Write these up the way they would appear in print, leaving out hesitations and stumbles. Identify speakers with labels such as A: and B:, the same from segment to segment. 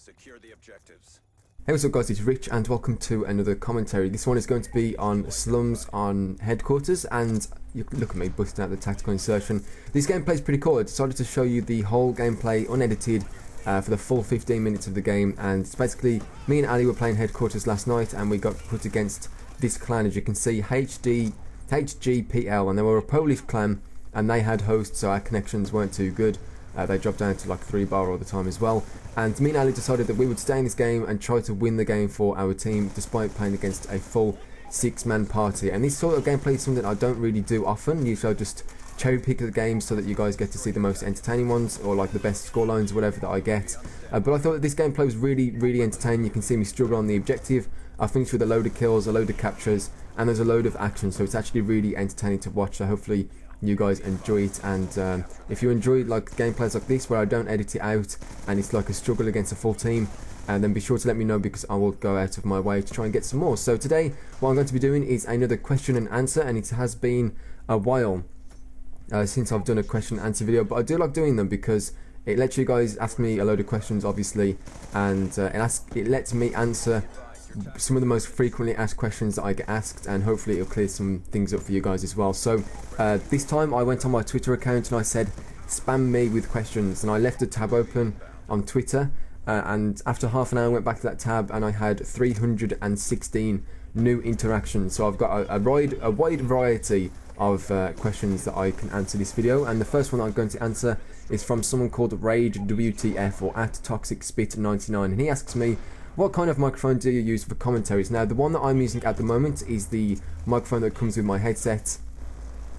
A: Secure the objectives.
B: Hey, what's up guys, it's Rich and welcome to another commentary. This one is going to be on slums on headquarters, and you can look at me busting out the tactical insertion. This gameplay is pretty cool. I decided to show you the whole gameplay unedited for the full 15 minutes of the game, and it's basically me and Ali were playing headquarters last night and we got put against this clan, as you can see, HGPL, and they were a Polish clan and they had hosts, so our connections weren't too good. They dropped down to like 3 bar all the time as well. And me and Ali decided that we would stay in this game and try to win the game for our team despite playing against a full 6-man party. And this sort of gameplay is something I don't really do often. Usually I just cherry pick the games so that you guys get to see the most entertaining ones, or like the best scorelines or whatever that I get. But I thought that this gameplay was really entertaining. You can see me struggle on the objective. I finished with a load of kills, a load of captures, and there's a load of action, so it's actually really entertaining to watch. So hopefully you guys enjoy it, and if you enjoy like gameplays like this where I don't edit it out and it's like a struggle against a full team, and then be sure to let me know, because I will go out of my way to try and get some more. So today what I'm going to be doing is another question and answer, and it has been a while since I've done a question and answer video, but I do like doing them because it lets you guys ask me a load of questions, obviously, and it lets me answer some of the most frequently asked questions that I get asked, and hopefully it'll clear some things up for you guys as well. So this time I went on my Twitter account and I said spam me with questions, and I left a tab open on Twitter, and after half an hour I went back to that tab and I had 316 new interactions. So I've got a wide variety of questions that I can answer this video, and the first one that I'm going to answer is from someone called Rage WTF, or at ToxicSpit99, and he asks me, what kind of microphone do you use for commentaries? Now, the one that I'm using at the moment is the microphone that comes with my headset.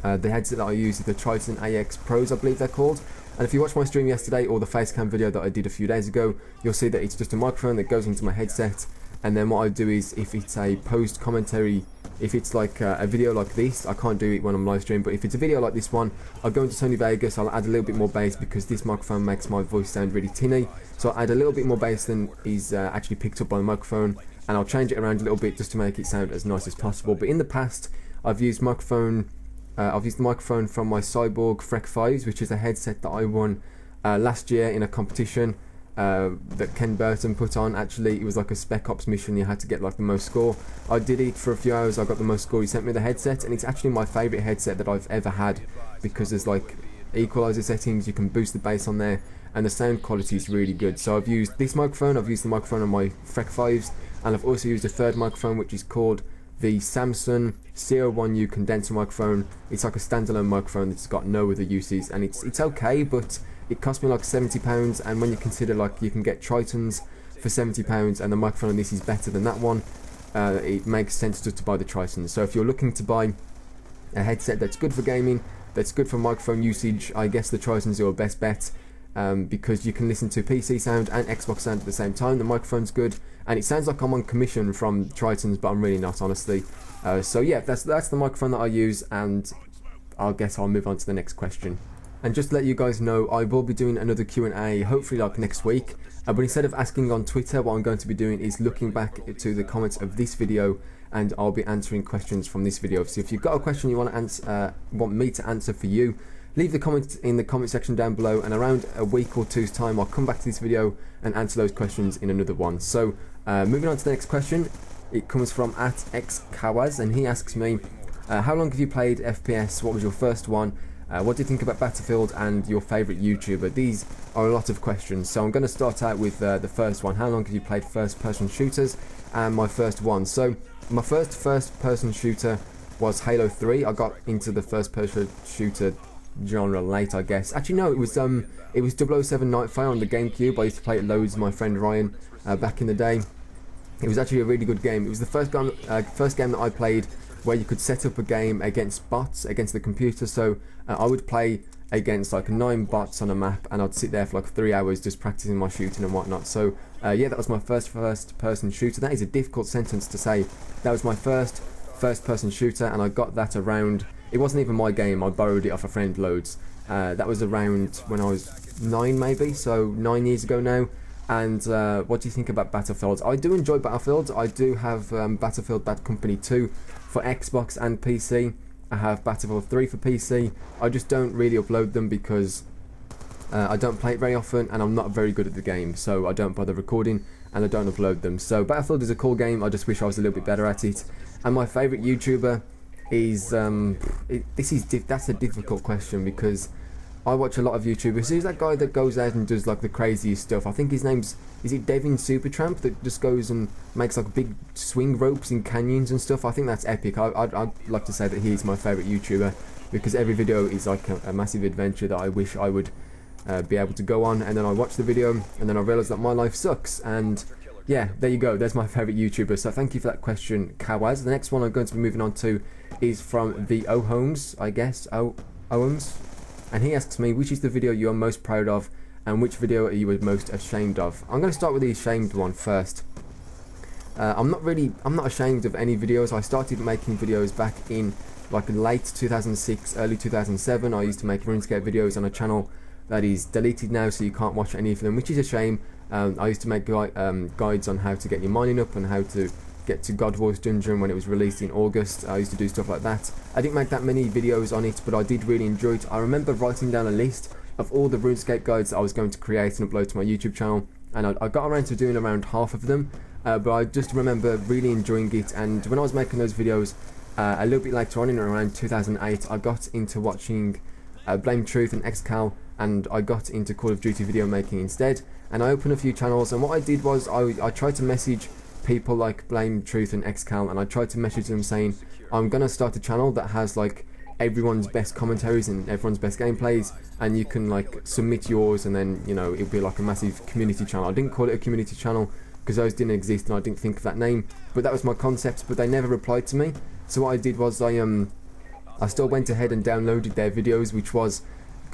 B: The headset that I use is the Triton AX Pros, I believe they're called. And if you watched my stream yesterday or the facecam video that I did a few days ago, you'll see that it's just a microphone that goes into my headset. And then what I do is, if it's a post commentary, if it's like a video like this, I can't do it when I'm live streaming, but if it's a video like this one, I'll go into Sony Vegas, I'll add a little bit more bass because this microphone makes my voice sound really tinny. So I'll add a little bit more bass than is actually picked up by the microphone, and I'll change it around a little bit just to make it sound as nice as possible. But in the past, I've used the microphone from my Cyborg Freck 5s, which is a headset that I won last year in a competition that Ken Burton put on. Actually, it was like a Spec Ops mission. You had to get like the most score. I did it for a few hours. I got the most score. He sent me the headset, and it's actually my favourite headset that I've ever had, because there's like equalizer settings, you can boost the bass on there, and the sound quality is really good. So I've used this microphone, I've used the microphone on my Freck 5s, and I've also used a third microphone which is called the Samsung CO1U condenser microphone. It's like a standalone microphone that's got no other uses, and it's okay, but it cost me like £70, and when you consider like you can get Tritons for £70 and the microphone on this is better than that one, it makes sense just to buy the Tritons. So if you're looking to buy a headset that's good for gaming, that's good for microphone usage, I guess the Tritons are your best bet, because you can listen to PC sound and Xbox sound at the same time. The microphone's good, and it sounds like I'm on commission from Tritons, but I'm really not, honestly. So yeah, that's the microphone that I use, and I guess I'll move on to the next question. And just to let you guys know, I will be doing another Q&A, hopefully like next week. But instead of asking on Twitter, what I'm going to be doing is looking back to the comments of this video, and I'll be answering questions from this video. So if you've got a question you want me to answer for you, leave the comments in the comment section down below, and around a week or two's time I'll come back to this video and answer those questions in another one. So moving on to the next question, it comes from at xkawaz, and he asks me, how long have you played FPS? What was your first one? What do you think about Battlefield, and your favourite YouTuber? These are a lot of questions, so I'm going to start out with the first one. How long have you played first-person shooters? And my first one. So my first-person shooter was Halo 3. I got into the first-person shooter genre late, I guess. Actually, no, it was 007 Nightfire on the GameCube. I used to play it loads with my friend Ryan back in the day. It was actually a really good game. It was the first game that I played where you could set up a game against bots, against the computer. So I would play against like 9 bots on a map, and I'd sit there for like 3 hours just practicing my shooting and whatnot. So yeah, that was my first person shooter. That is a difficult sentence to say. That was my first person shooter, and I got that around, it wasn't even my game, I borrowed it off a friend loads. That was around when I was 9 maybe, so 9 years ago now. And what do you think about Battlefield? I do enjoy Battlefield. I do have Battlefield Bad Company 2 for Xbox and PC. I have Battlefield 3 for PC. I just don't really upload them because I don't play it very often, and I'm not very good at the game, so I don't bother recording and I don't upload them. So Battlefield is a cool game, I just wish I was a little bit better at it. And my favourite YouTuber is that's a difficult question, because I watch a lot of YouTubers. Who's that guy that goes out and does like the craziest stuff? I think his name's, is it Devin Supertramp, that just goes and makes like big swing ropes in canyons and stuff? I think that's epic. I'd like to say that he's my favourite YouTuber, because every video is like a massive adventure that I wish I would be able to go on. And then I watch the video and then I realise that my life sucks, and yeah, there you go, there's my favourite YouTuber. So thank you for that question, Kawaz. The next one I'm going to be moving on to is from the Ohomes, I guess, Ohomes. And he asks me, which is the video you are most proud of, and which video are you most ashamed of? I'm going to start with the ashamed one first. I'm not ashamed of any videos. I started making videos back in like late 2006, early 2007. I used to make RuneScape videos on a channel that is deleted now, so you can't watch any of them, which is a shame. I used to make guides on how to get your mining up and how to get to God Wars Dungeon when it was released in August. I used to do stuff like that. I didn't make that many videos on it, but I did really enjoy it. I remember writing down a list of all the RuneScape guides that I was going to create and upload to my YouTube channel, and I got around to doing around half of them, but I just remember really enjoying it. And when I was making those videos, a little bit later on in around 2008, I got into watching Blame Truth and XCal, and I got into Call of Duty video making instead, and I opened a few channels. And what I did was I tried to message people like Blame Truth and XCal, and I tried to message them saying, I'm gonna start a channel that has like everyone's best commentaries and everyone's best gameplays, and you can like submit yours, and then, you know, it'll be like a massive community channel. I didn't call it a community channel because those didn't exist and I didn't think of that name, but that was my concept. But they never replied to me, so what I did was I still went ahead and downloaded their videos, which was,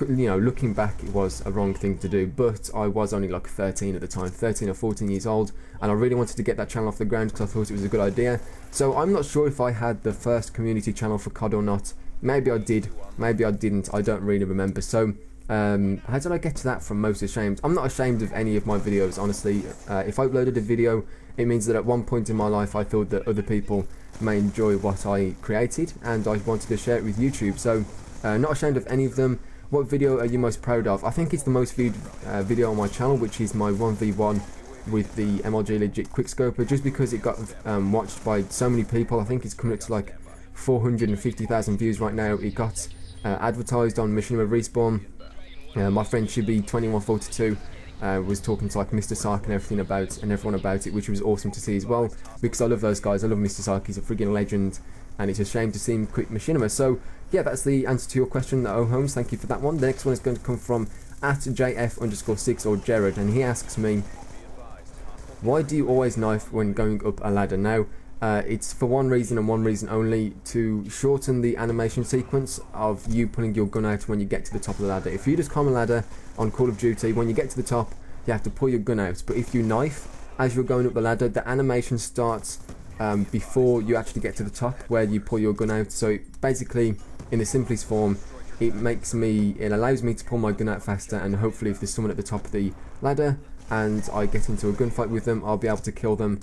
B: you know, looking back, it was a wrong thing to do, but I was only like 13 at the time, 13 or 14 years old, and I really wanted to get that channel off the ground because I thought it was a good idea. So I'm not sure if I had the first community channel for COD or not. Maybe I did, maybe I didn't, I don't really remember. So how did I get to that from most ashamed? I'm not ashamed of any of my videos, honestly. If I uploaded a video, it means that at one point in my life I thought that other people may enjoy what I created, and I wanted to share it with YouTube. So not ashamed of any of them. What video are you most proud of? I think it's the most viewed video on my channel, which is my 1v1 with the MLG Legit Quickscoper, just because it got watched by so many people. I think it's coming up to like 450,000 views right now. It got advertised on Machinima Respawn. My friend Chibi2142 was talking to like Mr. Sark and everyone about it, which was awesome to see as well, because I love those guys. I love Mr. Sark, he's a friggin' legend, and it's a shame to see him quit Machinima. So yeah, that's the answer to your question, Oh Holmes. Thank you for that one. The next one is going to come from @JF_6 or Jared, and he asks me, why do you always knife when going up a ladder? Now, it's for one reason and one reason only: to shorten the animation sequence of you pulling your gun out when you get to the top of the ladder. If you just climb a ladder on Call of Duty, when you get to the top, you have to pull your gun out. But if you knife as you're going up the ladder, the animation starts before you actually get to the top, where you pull your gun out. So basically, in the simplest form, it allows me to pull my gun out faster, and hopefully if there's someone at the top of the ladder and I get into a gunfight with them, I'll be able to kill them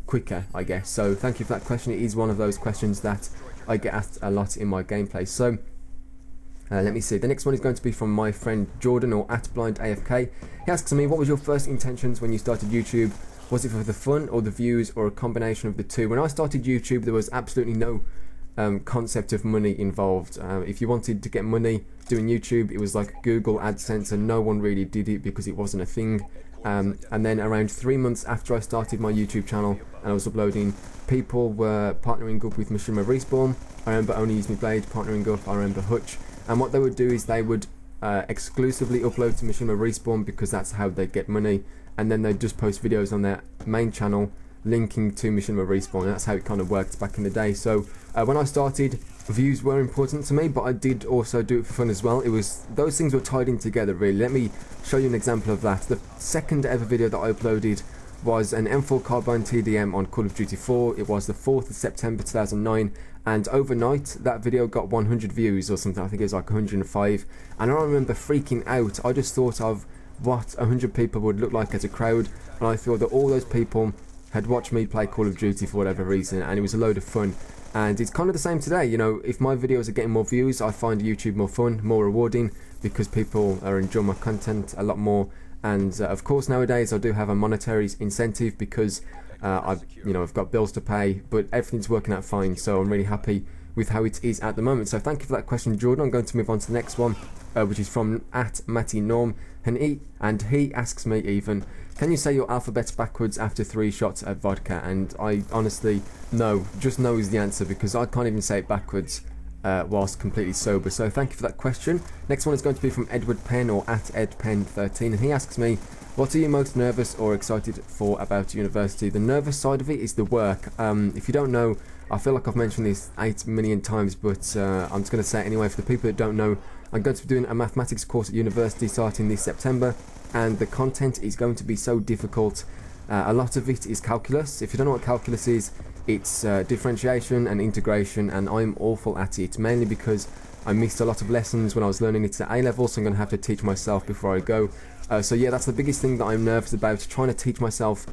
B: quicker, I guess. So thank you for that question. It is one of those questions that I get asked a lot in my gameplay. So let me see. The next one is going to be from my friend Jordan, or @BlindAFK. He asks me, what was your first intentions when you started YouTube? Was it for the fun or the views, or a combination of the two? When I started YouTube, there was absolutely no concept of money involved. If you wanted to get money doing YouTube, it was like Google AdSense, and no one really did it because it wasn't a thing. And then around 3 months after I started my YouTube channel and I was uploading, people were partnering up with Machinima Respawn. I remember Only Use Me Blade partnering up, I remember Hutch, and what they would do is they would exclusively upload to Machinima Respawn because that's how they get money, and then they'd just post videos on their main channel linking to Machinima Respawn. That's how it kind of worked back in the day. So when I started, views were important to me, but I did also do it for fun as well. Those things were tied in together, really. Let me show you an example of that. The second ever video that I uploaded was an M4 Carbine TDM on Call of Duty 4. It was the 4th of September 2009, and overnight that video got 100 views or something. I think it was like 105, and I remember freaking out. I just thought of what 100 people would look like as a crowd, and I thought that all those people had watched me play Call of Duty for whatever reason, and it was a load of fun. And it's kind of the same today. You know, if my videos are getting more views, I find YouTube more fun, more rewarding, because people are enjoying my content a lot more. And of course, nowadays I do have a monetary incentive because I've got bills to pay, but everything's working out fine. So I'm really happy with how it is at the moment. So thank you for that question, Jordan. I'm going to move on to the next one, which is from @MattyNorm, and he asks me even, can you say your alphabet backwards after 3 shots at vodka? And I honestly, no, just no is the answer, because I can't even say it backwards whilst completely sober. So thank you for that question. Next one is going to be from Edward Penn, or @EdPenn13, and he asks me, what are you most nervous or excited for about university? The nervous side of it is the work. If you don't know, I feel like I've mentioned this 8 million times, but I'm just going to say it anyway for the people that don't know. I'm going to be doing a mathematics course at university starting this September, and the content is going to be so difficult. A lot of it is calculus. If you don't know what calculus is, it's differentiation and integration, and I'm awful at it, mainly because I missed a lot of lessons when I was learning it at A-level, so I'm going to have to teach myself before I go. So yeah, that's the biggest thing that I'm nervous about, trying to teach myself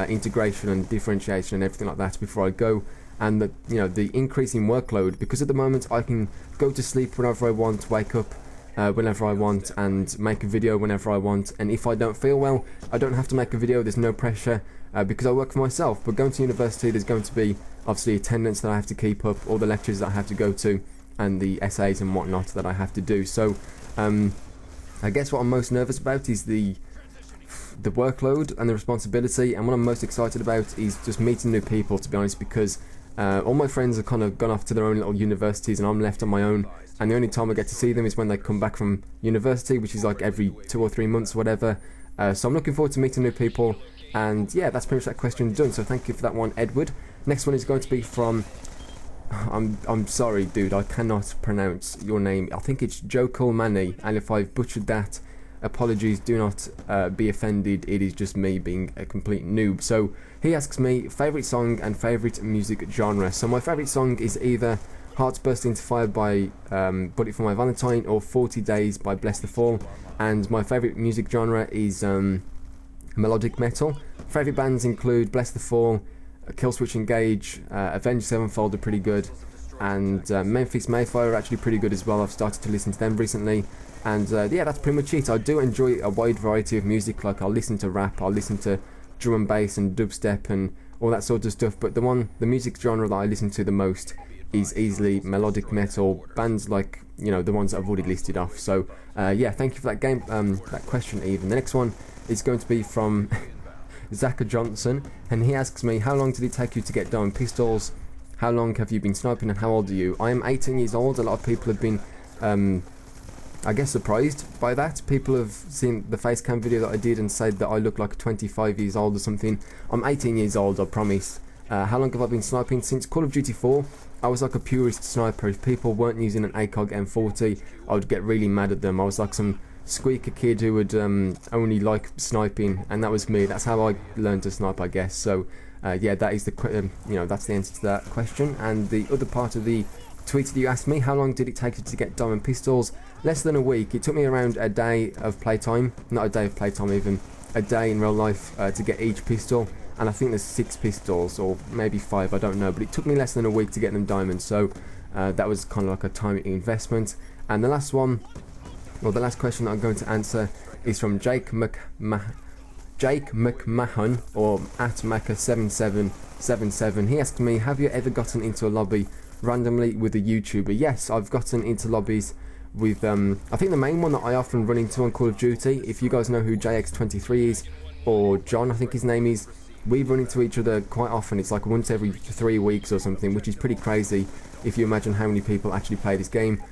B: integration and differentiation and everything like that before I go. And the increasing workload, because at the moment I can go to sleep whenever I want, wake up whenever I want, and make a video whenever I want. And if I don't feel well, I don't have to make a video. There's no pressure because I work for myself. But going to university, there's going to be obviously attendance that I have to keep up, all the lectures that I have to go to, and the essays and whatnot that I have to do. So I guess what I'm most nervous about is the workload and the responsibility, and what I'm most excited about is just meeting new people, to be honest, because all my friends have kind of gone off to their own little universities, and I'm left on my own, and the only time I get to see them is when they come back from university, which is like every 2 or 3 months or whatever. So I'm looking forward to meeting new people, and yeah, that's pretty much that question done. So thank you for that one, Edward. Next one is going to be from, I'm sorry dude, I cannot pronounce your name. I think it's Jokul Mani, and if I've butchered that, apologies, do not be offended. It is just me being a complete noob. So he asks me favourite song and favourite music genre. So my favourite song is either Hearts Burst Into Fire by Buddy for My Valentine, or 40 Days by Bless the Fall. And my favourite music genre is melodic metal. Favourite bands include Bless the Fall, Killswitch Engage, Avenged Sevenfold are pretty good, and Memphis Mayfire are actually pretty good as well. I've started to listen to them recently. And yeah, that's pretty much it. I do enjoy a wide variety of music. Like, I'll listen to rap, I'll listen to drum and bass and dubstep and all that sort of stuff, but the music genre that I listen to the most is easily melodic metal, bands like, the ones that I've already listed off. So yeah, thank you for that question, even. The next one is going to be from Zachary Johnson, and he asks me, how long did it take you to get Diamond Pistols? How long have you been sniping, and how old are you? I am 18 years old. A lot of people have been I guess surprised by that. People have seen the face cam video that I did and said that I look like 25 years old or something. I'm 18 years old, I promise. How long have I been sniping? Since Call of Duty 4, I was like a purist sniper. If people weren't using an ACOG M40, I would get really mad at them. I was like some squeaker kid who would only like sniping, and that was me. That's how I learned to snipe, I guess. So yeah, that is that's the answer to that question. And the other part of the tweet that you asked me, how long did it take you to get Diamond Pistols? Less than a week. It took me around a day of playtime, not a day of playtime even, a day in real life to get each pistol, and I think there's 6 pistols, or maybe 5, I don't know, but it took me less than a week to get them diamonds, so that was kind of like a time investment. And the last one, well, the last question that I'm going to answer is from Jake McMahon, or @Macca7777. He asked me, have you ever gotten into a lobby randomly with a YouTuber? Yes, I've gotten into lobbies with I think the main one that I often run into on Call of Duty, if you guys know who JX23 is, or John, I think his name is, we run into each other quite often. It's like once every 3 weeks or something, which is pretty crazy if you imagine how many people actually play this game.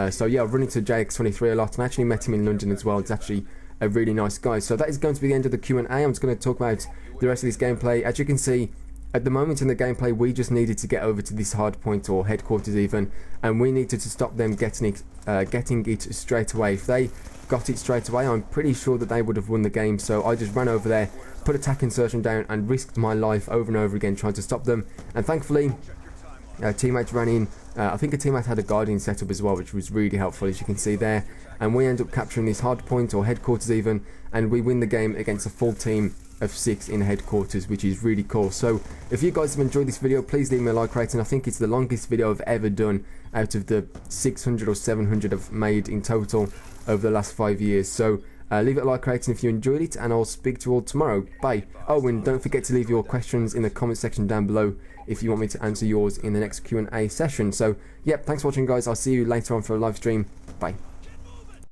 B: So yeah, I've run into JX23 a lot, and I actually met him in London as well. It's actually a really nice guy. So that is going to be the end of the Q&A. I'm just going to talk about the rest of this gameplay. As you can see, at the moment in the gameplay, we just needed to get over to this hard point, or headquarters even, and we needed to stop them getting it straight away. If they got it straight away, I'm pretty sure that they would have won the game. So I just ran over there, put attack insertion down, and risked my life over and over again trying to stop them. And thankfully, teammates ran in. I think a teammate had a guardian set up as well, which was really helpful, as you can see there. And we end up capturing this hard point, or headquarters even, and we win the game against a full team of 6 in headquarters, which is really cool. So if you guys have enjoyed this video, please leave me a like rating. I think it's the longest video I've ever done out of the 600 or 700 I've made in total over the last 5 years. So leave it a like rating if you enjoyed it, and I'll speak to you all tomorrow. Bye. Oh, and don't forget to leave your questions in the comment section down below if you want me to answer yours in the next Q&A session. So, yep, thanks for watching, guys. I'll see you later on for a live stream. Bye.